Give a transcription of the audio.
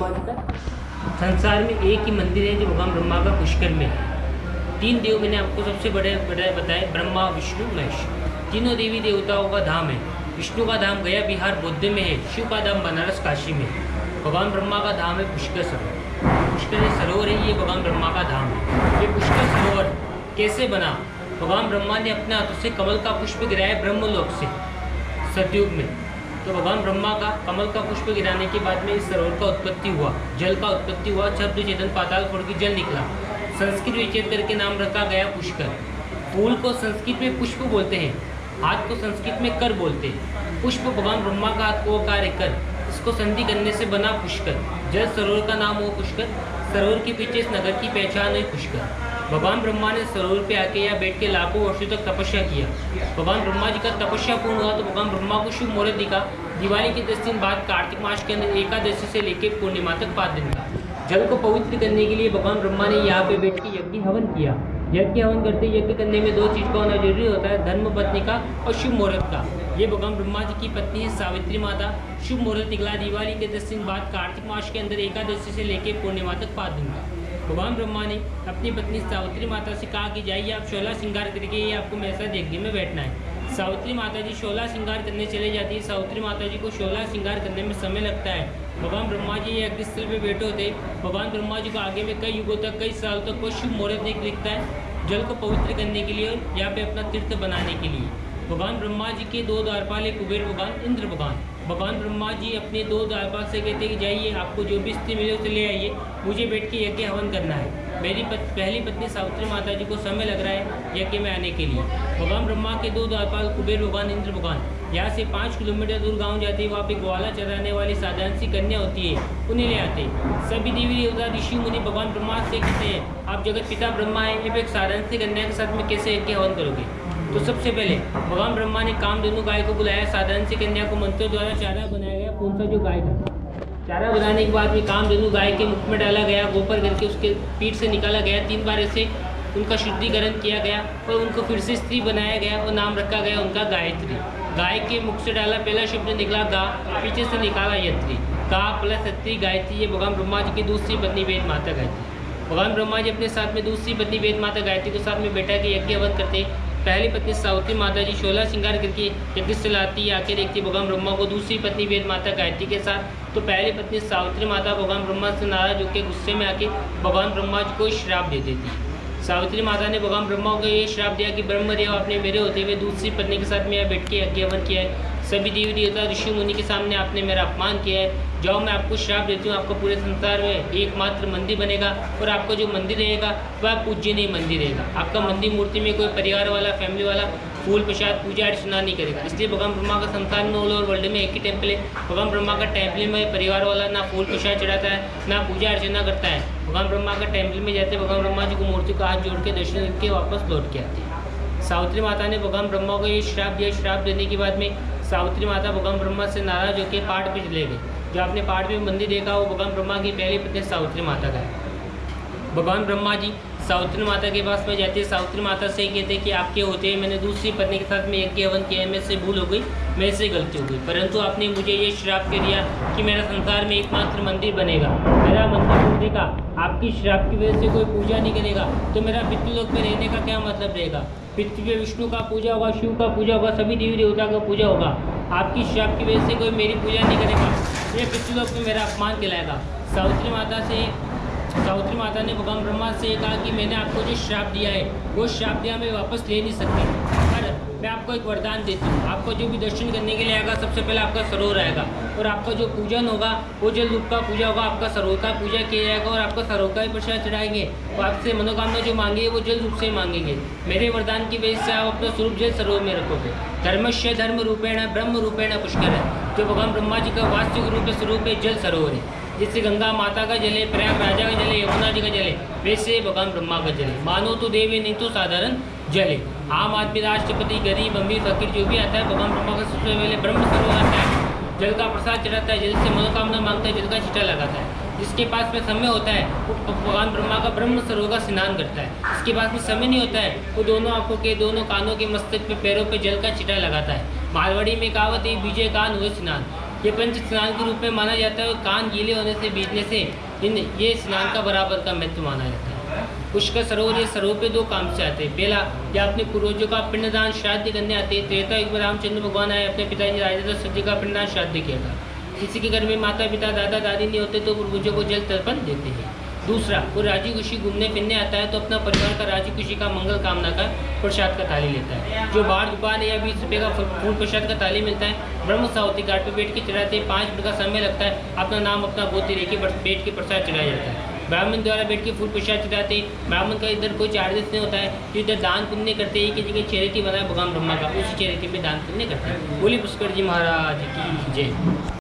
ब्रह्मा जी का? संसार में एक ही मंदिर है जो भगवान ब्रह्मा का पुष्कर में है। 3 देव मैंने आपको सबसे बड़े बताए, ब्रह्मा विष्णु महेश। तीनों देवी देवताओं का धाम है। विष्णु का धाम गया बिहार बौद्ध में है। शिव का धाम बनारस काशी में है। भगवान ब्रह्मा का धाम है पुष्कर सरोवर। पुष्कर सरोवर है, ये भगवान ब्रह्मा का धाम है। ये पुष्कर सरोवर कैसे बना? भगवान ब्रह्मा ने अपने हाथों से कमल का पुष्प गिराया ब्रह्मलोक से सतयुग में। तो भगवान ब्रह्मा का कमल का पुष्प गिराने के बाद में इस सरोवर का उत्पत्ति हुआ, जल का उत्पत्ति हुआ। शब्द चेतन पाताल फोड़ के जल निकला। संस्कृत विच्छेद करके नाम रखा गया पुष्कर। फूल को संस्कृत में पुष्प बोलते हैं, हाथ को संस्कृत में कर बोलते हैं। पुष्प भगवान ब्रह्मा का हाथ को कार्य कर, इसको संधि करने से बना पुष्कर। जल सरोवर का नाम हो पुष्कर। सरोवर के पीछे इस नगर की पहचान है पुष्कर। भगवान ब्रह्मा ने सरोवर पे आके या बैठ के लाखों वर्षों तक तपस्या किया। भगवान ब्रह्मा जी का तपस्या पूर्ण हुआ तो भगवान ब्रह्मा को शुभ मुहूर्त दिखा। दिवाली के 10 दिन बाद कार्तिक मास के अंदर एकादशी से लेकर पूर्णिमा तक 5 दिन का जल को पवित्र करने के लिए भगवान ब्रह्मा ने यहाँ पे बैठ के यज्ञ हवन किया। यज्ञ हवन करते यज्ञ करने में 2 चीज़ का होना जरूरी होता है, धर्म पत्नी का और शुभ मुहूर्त का। ये भगवान ब्रह्मा जी की पत्नी है सावित्री माता। शुभ मुहूर्त निकला दिवाली के 10 दिन बाद कार्तिक मास के अंदर एकादशी से लेकर पूर्णिमा तक 5 दिन का। भगवान ब्रह्मा ने अपनी पत्नी सावित्री माता से कहा कि जाइए आप 16 श्रृंगार करके ये आपको मेरे साथ यज्ञ में बैठना है। सावित्री माता जी 16 श्रृंगार करने चले जाती है। सावित्री माता जी को 16 श्रृंगार करने में समय लगता है। भगवान ब्रह्मा जी यज्ञ स्थल पे बैठे होते। भगवान ब्रह्मा जी को आगे में कई युगों तक, कई साल तक कोई शुभ मुहूर्त नहीं दिखता है जल को पवित्र करने के लिए और यहाँ पे अपना तीर्थ बनाने के लिए। भगवान ब्रह्मा जी के 2 द्वारपाल है, कुबेर भगवान, इंद्र भगवान। भगवान ब्रह्मा जी अपने 2 द्वारपाल से कहते हैं कि जाइए आपको जो भी स्त्री मिले उसे ले आइए, मुझे बैठ के यज्ञ हवन करना है। मेरी पहली पत्नी सावित्री माता जी को समय लग रहा है यज्ञ में आने के लिए। भगवान ब्रह्मा के 2 द्वारपाल कुबेर भगवान, इंद्र भगवान यहाँ से 5 किलोमीटर दूर गांव जाते हैं। वहाँ पे ग्वाला चराने वाली साधारण सी कन्या होती है, उन्हें ले आते। सभी देवी देवता ऋषि मुनि भगवान ब्रह्मा से कहते हैं आप जगत पिता ब्रह्मा है, ये एक साधारण सी कन्या के साथ में कैसे यज्ञ हवन करोगे? तो सबसे पहले भगवान ब्रह्मा ने कामधेनु गाय को बुलाया। साधारण सी कन्या को मंत्र द्वारा चारा बनाया गया। कौन सा जो गाय था, चारा बनाने के बाद में कामधेनु गाय के मुख में डाला गया, गोपर करके उसके पीठ से निकाला गया। 3 बार ऐसे उनका शुद्धिकरण किया गया और उनको फिर से स्त्री बनाया गया और नाम रखा गया उनका गायत्री। गाय के मुख से डाला पहला शब्द निकला गा, पीछे से निकाला यत्री। गा प्लस यत्री गायत्री, ये भगवान ब्रह्मा जी की दूसरी पत्नी वेद माता गायत्री। भगवान ब्रह्मा जी अपने साथ में दूसरी पत्नी वेद माता गायत्री के साथ में बैठा के यज्ञ हवन करते। पहली पत्नी सावित्री माता जी 16 श्रृंगार करके यज्ञ से लाती, आके देखती भगवान ब्रह्मा को दूसरी पत्नी वेद माता गायत्री के साथ। तो पहली पत्नी सावित्री माता भगवान ब्रह्मा से नाराज होकर गुस्से में आके भगवान ब्रह्मा जी को श्राप दे देती। सावित्री माता ने भगवान ब्रह्मा को ये श्राप दिया कि ब्रह्मदेव आपने मेरे होते हुए दूसरी पत्नी के साथ में यहाँ बैठ के यज्ञ हवन किया है। सभी देवी देवता ऋषि मुनि के सामने आपने मेरा अपमान किया है। जाओ मैं आपको श्राप देती हूँ, आपका पूरे संसार में एकमात्र मंदिर बनेगा और आपका जो मंदिर रहेगा वह पूज्यनीय मंदिर रहेगा। आपका मंदिर मूर्ति में कोई परिवार वाला, फैमिली वाला फूल प्रसाद पूजा अर्चना नहीं करेगा। इसलिए भगवान ब्रह्मा का संसार में ऑल ओवर वर्ल्ड में एक ही टेम्पल है। भगवान ब्रह्मा का टेम्पल में परिवार वाला ना फूल प्रसाद चढ़ाता है ना पूजा अर्चना करता है। भगवान ब्रह्मा का टेम्पल में जाते भगवान ब्रह्मा जी को मूर्ति का हाथ जोड़ के दर्शन करके वापस लौट के आते हैं। सावित्री माता ने भगवान ब्रह्मा को ये श्राप दिया। श्राप देने के बाद में सावित्री माता भगवान ब्रह्मा से नाराज होकर पहाड़ पे चले गए। जो आपने पहाड़ पे मंदिर देखा वो भगवान ब्रह्मा की पहली पत्नी सावित्री माता का है। भगवान ब्रह्मा जी सावित्री माता के पास में जाते, सावित्री माता से कहते कि आपके होते मैंने दूसरी पत्नी के साथ में यज्ञ हवन किया है, मेरे से भूल हो गई, मेरे से गलती हो गई, परंतु आपने मुझे ये श्राप कर दिया कि मेरा संसार में एकमात्र मंदिर बनेगा। मेरा मंदिर टूट देगा, आपकी श्राप की वजह से कोई पूजा नहीं करेगा तो मेरा पितृलोक में रहने का क्या मतलब रहेगा? पृथ्वी पे विष्णु का पूजा होगा, शिव का पूजा होगा, सभी देवी देवता का पूजा होगा। आपकी श्राप की वजह से कोई मेरी पूजा नहीं करेगा, ये पितृलोक में मेरा अपमान कहलाएगा। सावित्री माता ने भगवान ब्रह्मा से कहा कि मैंने आपको जो श्राप दिया है वो श्राप दिया मैं वापस ले नहीं सकती, पर मैं आपको एक वरदान देती हूँ। आपको जो भी दर्शन करने के लिए आएगा सबसे पहले आपका सरोवर आएगा और आपका जो पूजन होगा वो जल रूप का पूजा होगा। आपका सरोवर का पूजा किया जाएगा और आपका सरोवर का ही प्रसाद चढ़ाएंगे और आपसे मनोकामना जो मांगेंगे वो जल रूप से मांगेंगे। मेरे वरदान की वजह से आप अपना स्वरूप जल सरोवर में रखोगे। धर्मस्य धर्म रूपेण ब्रह्म रूपेण पुष्कर है। जो भगवान ब्रह्मा जी का वास्तविक रूप स्वरूप है जल सरोवर है। जिससे गंगा माता का जल है, प्रयाग राजा का जल है, यमुना जी का जल है, वैसे भगवान ब्रह्मा का जल है। मानो तो देवी नहीं तो साधारण जल है। आम आदमी, राष्ट्रपति, गरीब, अमीर, फकीर जो भी आता है भगवान ब्रह्मा का सबसे पहले ब्रह्म सरोवर आता है, जल का प्रसाद चढ़ाता है, जल से मनोकामना मांगता है, जल का छींटा लगाता है। जिसके पास में समय होता है वो भगवान ब्रह्मा का ब्रह्म सरोवर का स्नान करता है। जिसके पास में समय नहीं होता है वो दोनों आंखों के, दोनों कानों के, मस्तक पे, पैरों पे जल का छींटा लगाता है। मारवाड़ी में कहावत है बीजे कान हुए स्नान। ये पंच स्नान के रूप में माना जाता है और कान गीले होने से बीतने से ये स्नान का बराबर का महत्व माना जाता है। पुष्कर सरोवर, ये सरोवर पे 2 काम से आते हैं। पहला, या अपने पूर्वजों का पिंडदान श्राद्ध करने आते हैं। त्रेता युग में रामचंद्र भगवान आए, अपने पिताजी राजा दशरथ जी का पिंडदान श्राद्ध किया था। किसी के घर में माता पिता दादा दादी नहीं होते तो पूर्वजों को जल तर्पण देते हैं। दूसरा, वो राजी खुशी घूमने फिरने आता है तो अपना परिवार का राजी खुशी का मंगल कामना का प्रसाद का थाली लेता है। जो बाहर दुकान या 20 रुपये का फूल प्रसाद का थाली मिलता है, ब्रह्म सावती घाट पर बैठ के चढ़ाते 5 मिनट का समय लगता है। अपना नाम अपना गोती रह के बैठ के प्रसाद चढ़ाया जाता है। ब्राह्मण द्वारा बैठ के फूल प्रसाद चढ़ाते। ब्राह्मण का इधर कोई चार्जेस नहीं होता है, जो इधर दान पुण्य करते हैं कि जगह चैरिटी बनाए भगवान ब्रह्मा का, उसी चैरिटी में दान पुण्य करते हैं। बोली पुष्कर जी महाराज की जय।